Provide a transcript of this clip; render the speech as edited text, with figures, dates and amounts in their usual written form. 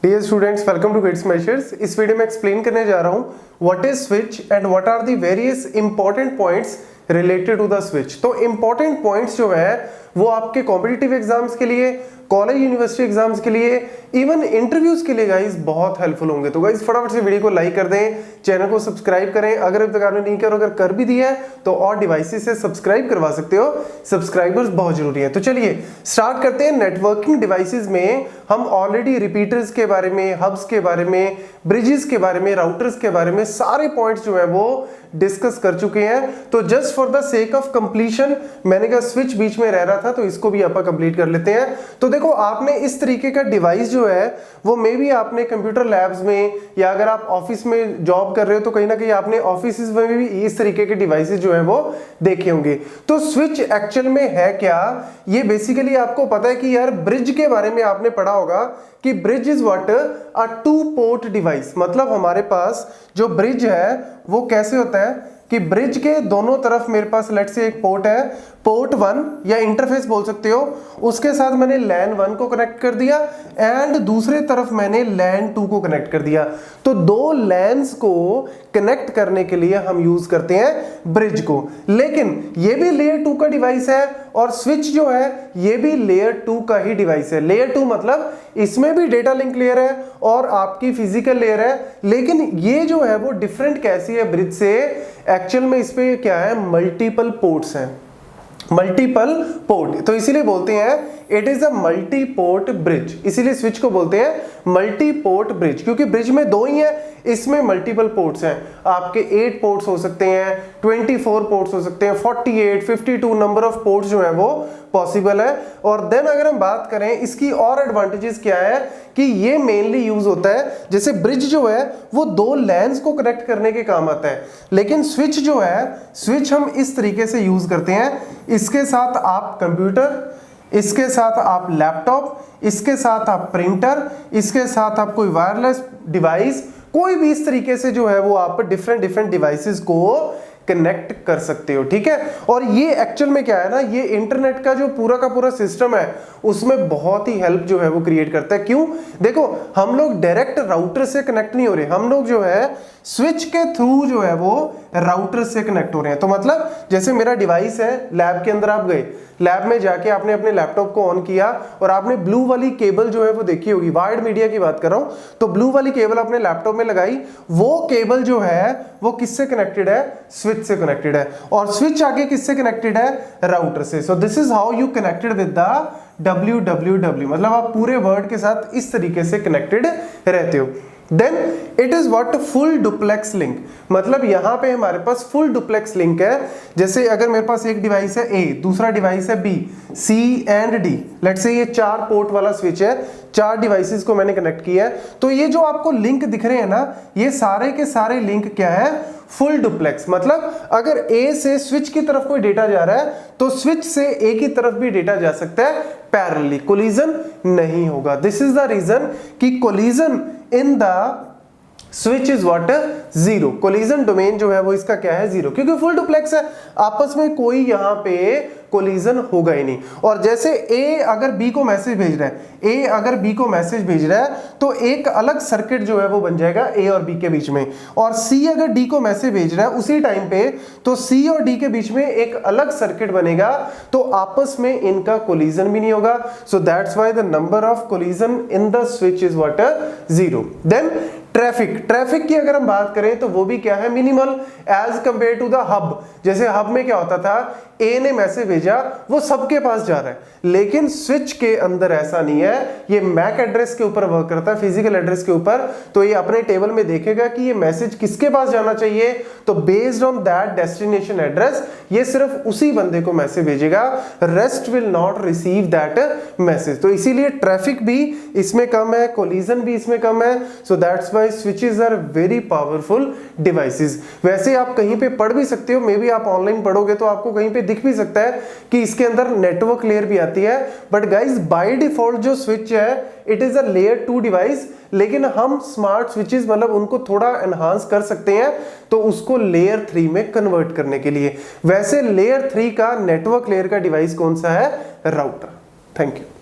Dear students, welcome to Gits Measures. इस वीडियो में एक्सप्लेन करने जा रहा हूं what is switch and what are the various important points related to the switch. तो इंपॉर्टेंट पॉइंट्स जो है वो आपके कॉम्पिटिटिव एग्जाम्स के लिए, कॉलेज यूनिवर्सिटी एग्जाम्स के लिए, इवन इंटरव्यूज के लिए गाइस बहुत हेल्पफुल होंगे। तो गाइस फटाफट से वीडियो को लाइक कर दें, चैनल को सब्सक्राइब करें। अगर अब तक आपने नहीं किया, अगर कर भी दिया है तो और डिवाइसेस से सब्सक्राइब करवा सकते हो। सब्सक्राइबर्स बहुत जरूरी है। तो चलिए स्टार्ट करते हैं। नेटवर्किंग डिवाइसेस में हम ऑलरेडी रिपीटर्स के बारे में, हब्स के बारे में, ब्रिजेस के बारे में, राउटर्स के बारे में सारे पॉइंट्स जो है वो डिस्कस कर चुके हैं। तो just for the sake of completion मैंने कहा स्विच बीच में रह रहा था तो इसको भी आप कंप्लीट कर लेते हैं। तो देखो, आपने इस तरीके का डिवाइस जो है वो मे बी आपने कंप्यूटर लैब्स में, या अगर आप ऑफिस में जॉब कर रहे हो तो कहीं ना कहीं आपने ऑफिस में भी इस तरीके के डिवाइसेस जो है वो देखे होंगे। तो स्विच एक्चुअल में है क्या, ये बेसिकली आपको पता है कि यार ब्रिज के बारे में आपने पढ़ा होगा कि bridge is what, a two port device. मतलब हमारे पास जो ब्रिज है वो कैसे होता है कि ब्रिज के दोनों तरफ मेरे पास लेट्स से एक पोर्ट है, पोर्ट 1 या इंटरफेस बोल सकते हो, उसके साथ मैंने लैन 1 को कनेक्ट कर दिया एंड दूसरे तरफ मैंने लैन 2 को कनेक्ट कर दिया। तो दो लैन्स को कनेक्ट करने के लिए हम यूज करते हैं ब्रिज को। लेकिन ये भी लेयर 2 का डिवाइस है और स्विच जो है ये भी लेयर 2 का ही डिवाइस है। लेयर 2 मतलब इसमें भी डेटा लिंक लेयर है और आपकी फिजिकल लेयर है, लेकिन ये जो है वो डिफरेंट कैसी है ब्रिज से। एक्चुअल में इस पे क्या है, मल्टीपल पोर्ट्स हैं, मल्टीपल पोर्ट। तो इसीलिए बोलते हैं it is a multi port bridge. इसीलिए स्विच को बोलते हैं मल्टी पोर्ट ब्रिज, क्योंकि ब्रिज में दो ही है, इसमें मल्टीपल पोर्ट्स हैं। आपके 8 पोर्ट्स हो सकते हैं, 24 पोर्ट्स हो सकते हैं, 48, 52 नंबर ऑफ पोर्ट्स जो है वो पॉसिबल है। और देन अगर हम बात करें इसकी और एडवांटेजेस क्या है कि ये मेनली यूज होता है, जैसे ब्रिज जो है वो दो लैन्स को कनेक्ट करने के काम आता है, लेकिन स्विच जो है, स्विच हम इस तरीके से यूज करते हैं। इसके साथ आप कंप्यूटर, इसके साथ आप लैपटॉप, इसके साथ आप प्रिंटर, इसके साथ आप कोई वायरलेस डिवाइस, कोई भी इस तरीके से जो है वो आप डिफरेंट डिवाइसेस को कनेक्ट कर सकते हो। ठीक है, और ये एक्चुअल में क्या है ना, ये इंटरनेट का जो पूरा का पूरा सिस्टम है उसमें बहुत ही हेल्प जो है वो क्रिएट करता है। क्यों? देखो, हम लोग डायरेक्ट राउटर से कनेक्ट नहीं हो रहे, हम लोग जो है स्विच के थ्रू जो है वो राउटर से कनेक्ट हो रहे हैं। तो मतलब जैसे मेरा डिवाइस है, लैब के अंदर आप गए, लैब में जाके आपने अपने लैपटॉप को ऑन किया और आपने ब्लू वाली केबल जो है वो देखी होगी, वायर्ड मीडिया की बात कर रहा हूं, तो ब्लू वाली केबल अपने लैपटॉप में लगाई, वो केबल जो है वो किससे कनेक्टेड है, स्विच से कनेक्टेड है, और स्विच आगे किससे कनेक्टेड है, राउटर से। So this is how you connected with the www, मतलब आप पूरे वर्ड के साथ इस तरीके से कनेक्टेड रहते हो। Then it is what, full duplex link. मतलब यहां पे हमारे पास फुल डुप्लेक्स लिंक है। जैसे अगर मेरे पास एक डिवाइस है ए, दूसरा डिवाइस है B, C and D, let's say ये 4 पोर्ट वाला स्विच है, 4 डिवाइसेस को मैंने कनेक्ट किया है। तो ये जो आपको लिंक दिख रहे हैं ना, ये सारे के सारे लिंक क्या है, फुल डुप्लेक्स। मतलब अगर ए से स्विच की तरफ कोई डेटा जा रहा है तो स्विच से ए की तरफ भी डेटा जा सकता है पैरेलली, कोलिजन नहीं होगा। दिस इज द रीजन कि collision in the switch is what, 0। Collision domain जो है वो इसका क्या है, 0, क्योंकि फुल डुप्लेक्स है, आपस में कोई यहां पे कोलिजन होगा ही नहीं। और जैसे ए अगर बी को मैसेज भेज रहा है, ए अगर बी को मैसेज भेज रहा है तो एक अलग सर्किट जो है वो बन जाएगा ए और बी के बीच में, और सी अगर डी को मैसेज भेज रहा है उसी टाइम पे, तो सी और डी के बीच में एक अलग सर्किट बनेगा, तो आपस में इनका कोलिजन भी नहीं होगा। So that's why the number of collision in the switch is what, 0। Then traffic की अगर हम बात करें तो वो भी क्या है, minimal as compare to the hub. जैसे हब में क्या होता था, ए ने मैसेज भेजा, वो सबके पास जा रहा है, लेकिन स्विच के अंदर ऐसा नहीं है। ये मैक एड्रेस के ऊपर वर्क करता है, फिजिकल एड्रेस के ऊपर। तो ये अपने टेबल में देखेगा कि ये मैसेज किसके पास जाना चाहिए, तो based on that destination address ये सिर्फ उसी बंदे को मैसेज भेजेगा, rest will not receive that message. तो इसीलिए ट्रैफिक भी इसमें कम है, कोलिजन भी इसमें कम है। So that's why switches are very powerful devices. वैसे आप कहीं पे पढ़ भी सकते हो, मे बी आप ऑनलाइन पढ़ोगे तो आपको कहीं पे दिख भी सकता है कि इसके अंदर नेटवर्क लेयर भी आती है, बट गाइस बाय डिफॉल्ट जो स्विच है it is a layer 2 device, लेकिन हम स्मार्ट स्विचेस मतलब उनको थोड़ा एनहांस कर सकते हैं तो उसको लेयर 3 में कन्वर्ट करने के लिए। वैसे लेयर 3 का नेटवर्क लेयर का डिवाइस कौन सा है, राउटर। Thank you.